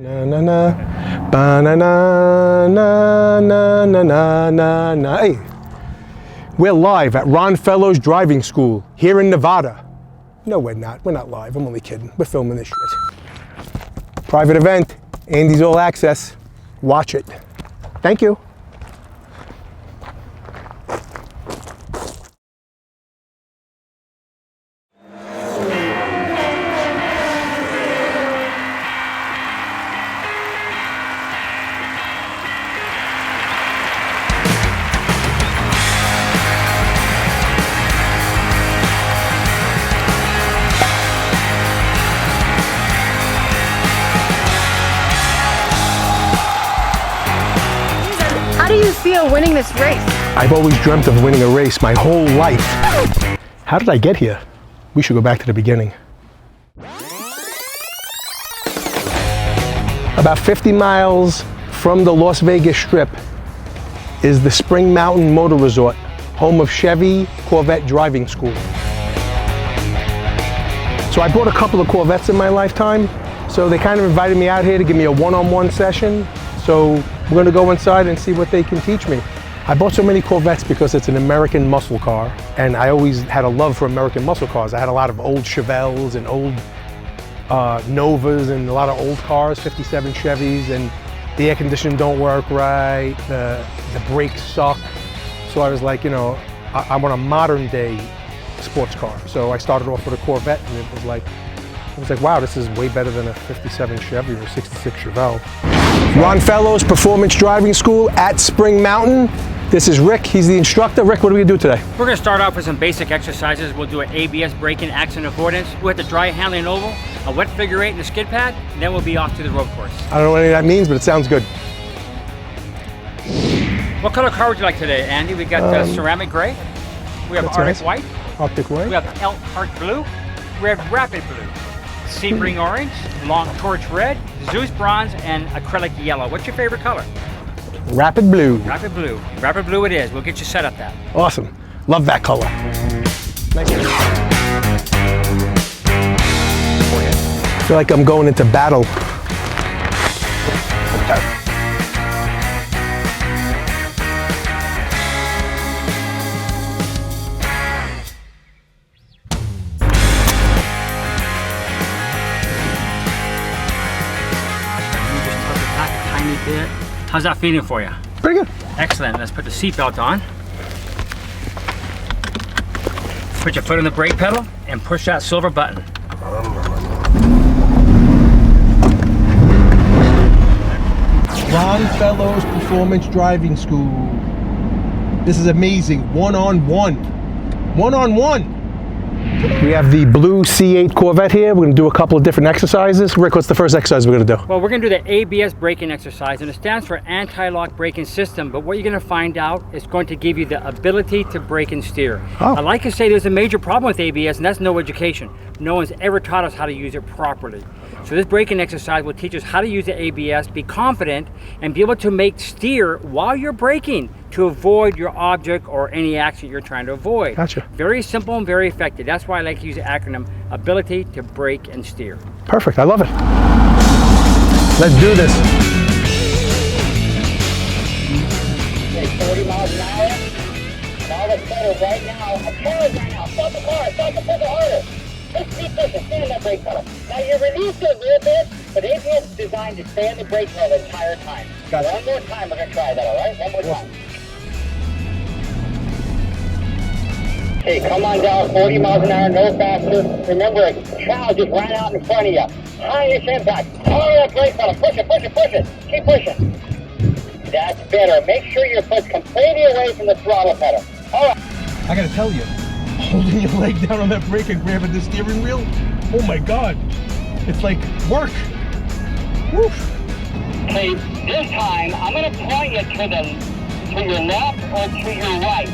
Na na na, ba na na na na na na na na. Hey, we're live at Ron Fellows Driving School here in Nevada. No, we're not. We're not live. I'm only kidding. We're filming this shit. Private event. Andy's All Access. Watch it. Thank you. How do you feel winning this race? I've always dreamt of winning a race my whole life. How did I get here? We should go back to the beginning. About 50 miles from the Las Vegas Strip is the Spring Mountain Motor Resort, home of Chevy Corvette Driving School. So I bought a couple of Corvettes in my lifetime, so they kind of invited me out here to give me a one-on-one session. So we're going to go inside and see what they can teach me. I bought so many Corvettes because it's an American muscle car, and I always had a love for American muscle cars. I had a lot of old Chevelles and old Novas and a lot of old cars, 57 Chevys, and the air conditioning don't work right, the brakes suck. So I was like, you know, I want a modern day sports car. So I started off with a Corvette, and it was like, wow, this is way better than a 57 Chevy or 66 Chevelle. Ron Fellows Performance Driving School at Spring Mountain. This is Rick, he's the instructor. Rick, what are we gonna do today? We're gonna start off with some basic exercises. We'll do an ABS braking, accident avoidance. We'll hit the dry handling oval, a wet figure eight and a skid pad, and then we'll be off to the road course. I don't know what any of that means, but it sounds good. What color car would you like today, Andy? We got ceramic gray, we have Arctic nice. white, Arctic white. we have Elkhart blue, we have rapid blue, Sebring orange, long torch red, Zeus bronze, and acrylic yellow. What's your favorite color? Rapid blue. Rapid blue. Rapid blue it is. We'll get you set up that. Awesome. Love that color. Nice. I feel like I'm going into battle. Bit. How's that feeling for you? Pretty good. Excellent. Let's put the seatbelt on. Put your foot on the brake pedal and push that silver button. Ron Fellows Performance Driving School. This is amazing. One-on-one. One-on-one. We have the blue C8 Corvette here. We're going to do a couple of different exercises. Rick, what's the first exercise we're going to do? Well, we're going to do the ABS braking exercise, and it stands for anti-lock braking system. But what you're going to find out is going to give you the ability to brake and steer. Oh. I like to say there's a major problem with ABS, and that's no education. No one's ever taught us how to use it properly. So this braking exercise will teach us how to use the ABS, be confident, and be able to make steer while you're braking to avoid your object or any accident you're trying to avoid. Gotcha. Very simple and very effective. That's why I like to use the acronym ability to brake and steer. Perfect. I love it. Let's do this. Okay, 40 miles an hour. And all the pedals right now. A challenge right now. Stop the car. Stop the pedal harder. Let's keep pushing. Stay on that brake pedal. Now you release it a little bit, but ABS is designed to stay on the brake pedal the entire time. Gotcha. One more time, we're going to try that, all right? One more time. Okay, come on down, 40 miles an hour, no faster. Remember, a child just ran out in front of you. Highest impact. Follow that brake pedal. Push it, push it, push it. Keep pushing. That's better. Make sure your foot's completely away from the throttle pedal. All right. I gotta tell you, holding your leg down on that brake and grabbing the steering wheel, oh my God, it's like work. Woof. Okay, this time, I'm going to point you to your left or to your right.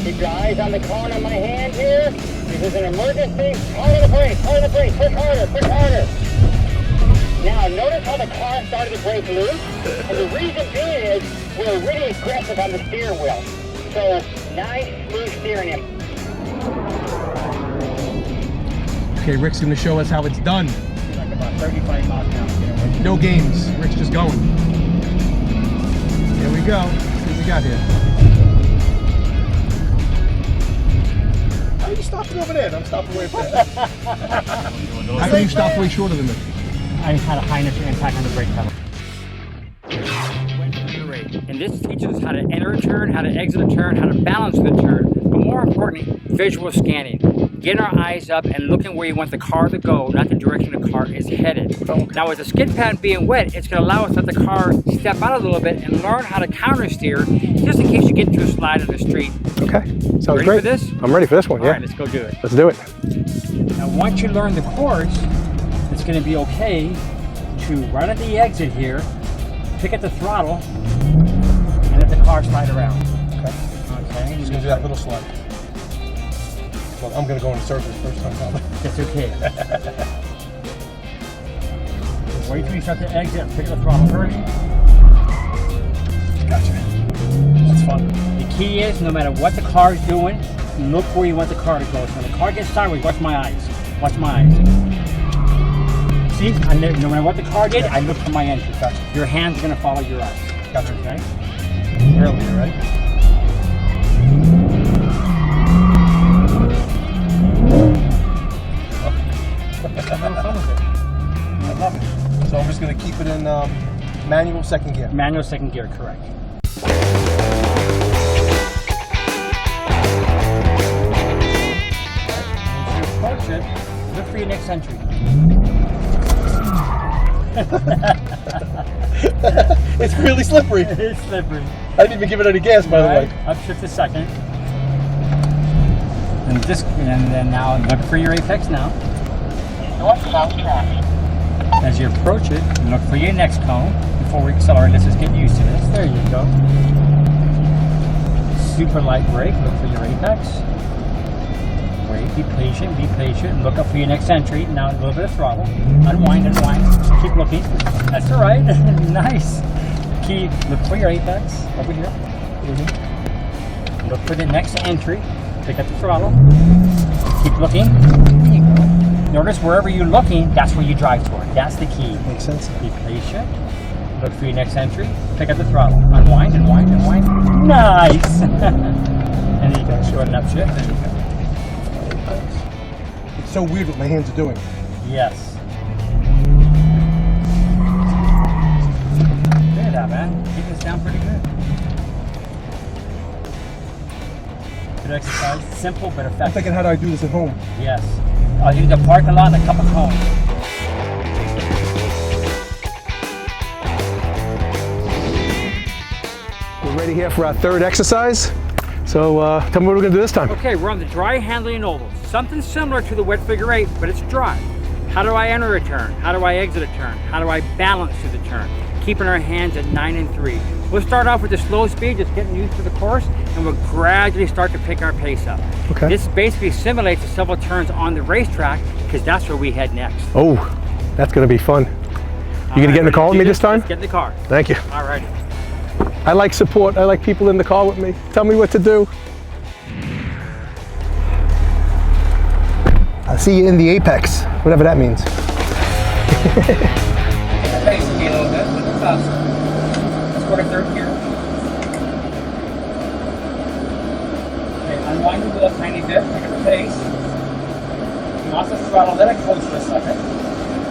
Keep your eyes on the corner of my hand here. This is an emergency. Hold the brake, push harder, push harder. Now, notice how the car started to break loose? And the reason being is we're really aggressive on the steering wheel. So, nice, smooth steering him. Okay, Rick's gonna show us how it's done. about 35 miles an hour. Get away. No games. Rick's just going. Here we go. See what we got here. How are you stopping over there? I'm stopping way up there. How can you stop way shorter than me? I had a high initial impact on the brake pedal. And this teaches us how to enter a turn, how to exit a turn, how to balance the turn, but more importantly, visual scanning. Getting our eyes up and looking where you want the car to go, not the direction the car is headed. Now with the skid pad being wet, it's going to allow us to let the car step out a little bit and learn how to counter steer, just in case you get into a slide in the street. Okay, sounds ready great. For this? I'm ready for this one, All yeah. right, let's go do it. Let's do it. Now once you learn the course, it's going to be okay to right at the exit here, pick at the throttle, and let the car slide around. Okay. Okay. Just gonna do that little slide. Well, I'm gonna go in circles first time probably. That's okay. Wait till you start to exit, pick up the throttle early. Gotcha. That's fun. The key is, no matter what the car is doing, look where you want the car to go. So when the car gets sideways, watch my eyes. Watch my eyes. See, no matter what the car did, I look for my entry. Gotcha. Your hand's gonna follow your eyes. Gotcha. Okay? Earlier, right? Have a little fun with it. I love it. So I'm just gonna keep it in manual second gear. Manual second gear, correct. As you approach it, look for your next entry. It's really slippery. It's slippery. I didn't even give it any gas, by the way. Upshift a second. And then now look for your apex now. North-south traffic. As you approach it, look for your next cone. Before we accelerate, let's just get used to this. There you go. Super light brake, look for your apex. Wait, be patient. Look up for your next entry. Now a little bit of throttle. Unwind. Keep looking. That's all right. Nice. Key, look for your apex over here. Look for the next entry. Pick up the throttle. Keep looking. There you go. Notice wherever you're looking, that's where you drive toward. That's the key. Makes sense. Be patient. Look for your next entry. Pick up the throttle. Unwind. Nice. And then you go short and upshift. There you go. It's so weird what my hands are doing. Yes. Look at that, man. Keeping this down pretty good. Good exercise. Simple but I'm effective. thinking, how do I do this at home? Yes. I'll use the parking lot and a cup of cones. We're ready here for our third exercise. So tell me what we're gonna do this time. Okay, we're on the dry handling oval. Something similar to the wet figure eight, but it's dry. How do I enter a turn? How do I exit a turn? How do I balance through the turn? Keeping our hands at 9 and 3. We'll start off with the slow speed, just getting used to the course, and we'll gradually start to pick our pace up. Okay. This basically simulates the several turns on the racetrack, because that's where we head next. Oh, that's gonna be fun. You gonna get in the car with me this time? Let's get in the car. Thank you. All righty. I like support. I like people in the car with me. Tell me what to do. I'll see you in the apex, whatever that means. Pace will be a little bit faster. Let's go to third gear. Okay, unwind the wheel a tiny bit, pick up the pace. Come off the throttle, let it coast for a second.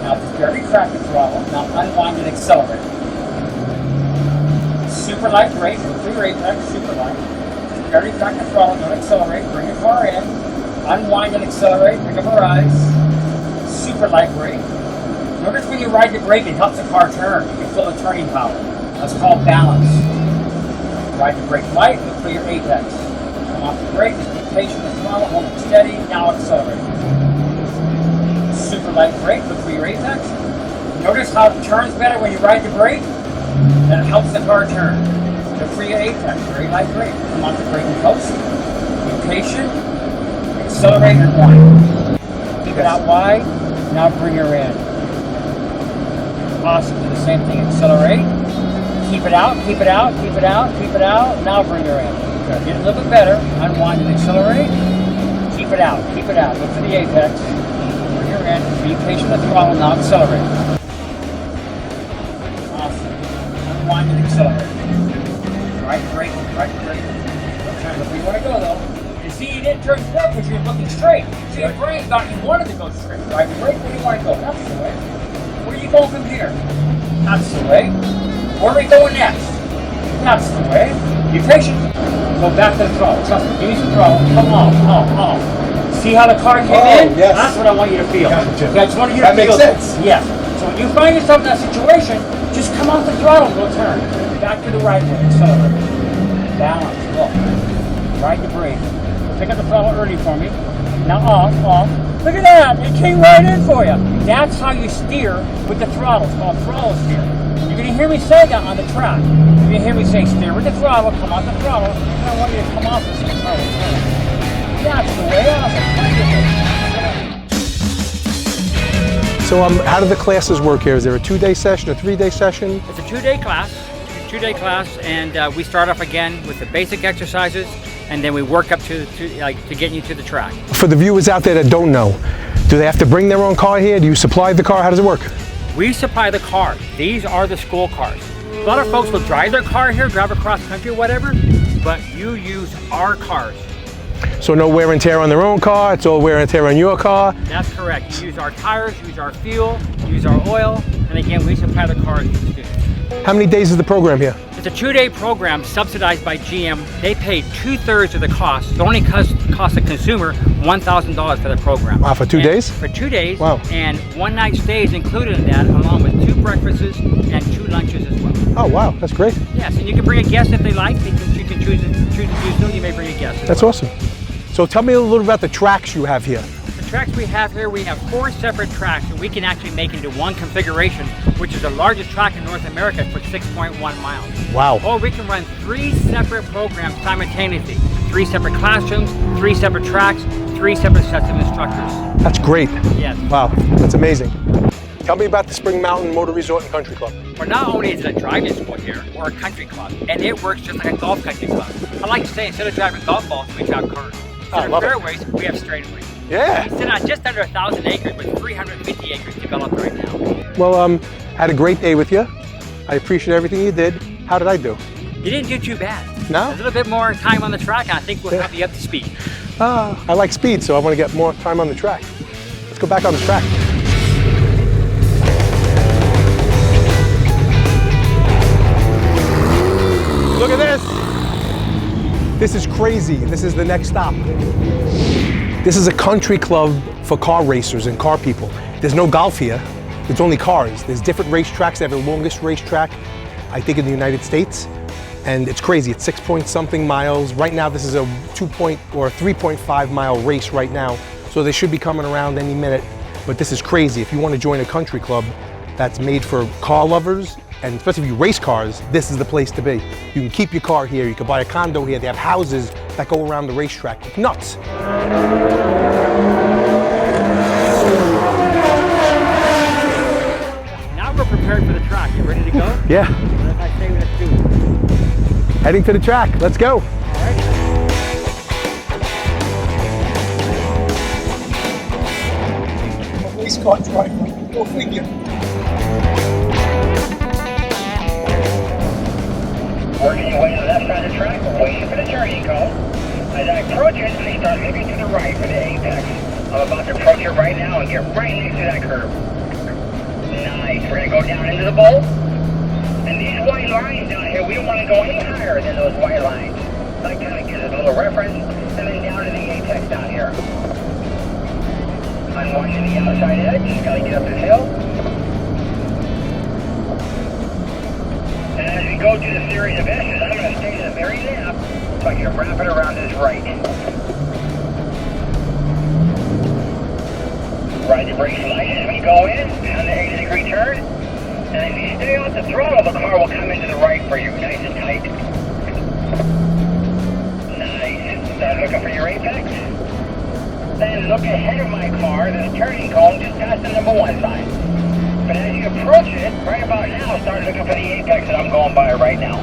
Now very crack the throttle. Now unwind and accelerate. Super light brake, look for your apex, super light. Very crack the throttle, don't accelerate, bring your car in. Unwind and accelerate, pick up our eyes. Super light brake. Notice when you ride the brake, it helps the car turn. You can feel the turning power. That's called balance. Ride the brake light, look for your apex. Come off the brake, just be patient with the throttle, hold it steady, now accelerate. Super light brake, look for your apex. Notice how it turns better when you ride the brake, and it helps the car turn. Look for your apex, very light brake. Come off the brake and coast. Be patient, accelerate and wind. Keep it out wide, now bring her in. Awesome, do the same thing, accelerate. Keep it out, now bring her in. Okay. Get a little bit better, unwind and accelerate. Keep it out, look for the apex. Bring her other end. Be patient with the throttle, now accelerate. Awesome. Unwind and accelerate. Right brake, right brake. Sometimes if you want to go though. You see, you didn't turn left because you're looking straight. See, your brain thought you wanted to go straight. Right brake, where do you want to go? That's the way. Where are you going from here? That's the way. Where are we going next? That's the way. Be patient. Go back to the throttle. Trust me. Use the throttle. Come on. See how the car came in? Yes. That's what I want you to feel. Gotcha. I just want you to That feel. makes sense. Yes. So when you find yourself in that situation, just come off the throttle and go turn. Back to the right way. Accelerate. Balance. Look. Ride the brake. Pick up the throttle early for me. Now off. Look at that. It came right in for you. That's how you steer with the throttle. It's called throttle steer. You're going to hear me say that on the track. You're going to hear me say steer with the throttle, come off the throttle, and I want you to come off the throttle. That's the way. Awesome. So how do the classes work here? Is there a 2-day session, a 3-day session? It's a 2-day class. And we start off again with the basic exercises, and then we work up to getting you to the track. For the viewers out there that don't know, do they have to bring their own car here? Do you supply the car? How does it work? We supply the car. These are the school cars. A lot of folks will drive their car here, drive across country or whatever, but you use our cars. So no wear and tear on their own car, it's all wear and tear on your car? That's correct. You use our tires, use our fuel, use our oil, and again, we supply the cars to the students. How many days is the program here? It's a 2-day program subsidized by GM. They pay 2/3 of the cost. It only costs the consumer $1,000 for the program. Wow, for 2 days? For 2 days. Wow. And 1 night stays included in that, along with 2 breakfasts and 2 lunches as well. Oh wow, that's great. Yes, and you can bring a guest if they like. You can choose to do so. You may bring a guest. That's awesome. So tell me a little about the tracks you have here. The tracks we have here, we have 4 separate tracks that we can actually make into one configuration, which is the largest track in North America for 6.1 miles. Wow. Or we can run 3 separate programs simultaneously. 3 separate classrooms, 3 separate tracks, 3 separate sets of instructors. That's great. Yes. Wow, that's amazing. Tell me about the Spring Mountain Motor Resort and Country Club. Well, not only is it a driving school here, or a country club, and it works just like a golf country club. I like to say, instead of driving golf balls, we drive cars. Instead of fairways, we have straightaways. Yeah. We sit on just under 1,000 acres with 350 acres developed right now. Well, had a great day with you. I appreciate everything you did. How did I do? You didn't do too bad. No? A little bit more time on the track, and I think we'll have you up to speed. I like speed, so I want to get more time on the track. Let's go back on the track. Look at this. This is crazy. This is the next stop. This is a country club for car racers and car people. There's no golf here. It's only cars. There's different racetracks. They have the longest racetrack, I think, in the United States. And it's crazy. It's 6-point-something miles. Right now, this is a 3.5 mile race right now. So they should be coming around any minute. But this is crazy. If you want to join a country club that's made for car lovers, and especially if you race cars, this is the place to be. You can keep your car here. You can buy a condo here. They have houses that go around the racetrack. It's nuts. Now we're prepared for the track. You ready to go? Yeah. What if I say let's do it? Heading to the track. Let's go. All right. Race car driver. Go figure. Working your way to the left side of the track, waiting for the turning cone. As I approach it, I start looking to the right for the apex. I'm about to approach it right now and get right next to that curve. Nice. We're going to go down into the bowl. And these white lines down here, we don't want to go any higher than those white lines. That kind of gives us a little reference. And then down to the apex down here. Unwinding the outside edge. Got to get up this hill. And as we go through the series of S's, I'm going to stay to the very left so I can wrap it around this right. Ride the brakes light as we go in, on the 80-degree turn. And if you stay off the throttle, the car will come into the right for you, nice and tight. Nice. Start looking for your apex. Then look ahead of my car, there's a turning cone just past the number 1 sign. But as you approach it, right about now, start looking for the apex that I'm going by right now.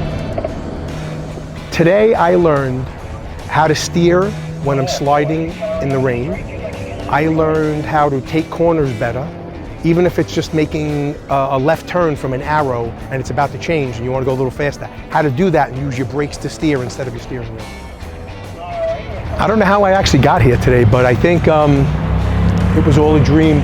Today I learned how to steer when I'm sliding in the rain. I learned how to take corners better, even if it's just making a left turn from an arrow and it's about to change and you want to go a little faster. How to do that and use your brakes to steer instead of your steering wheel. I don't know how I actually got here today, but I think it was all a dream.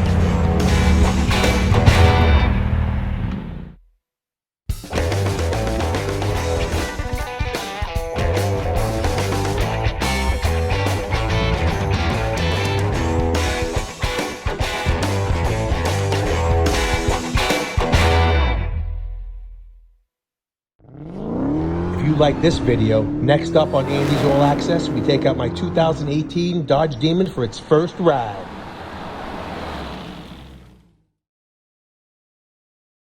If you like this video, next up on Andy's All Access, we take out my 2018 Dodge Demon for its first ride.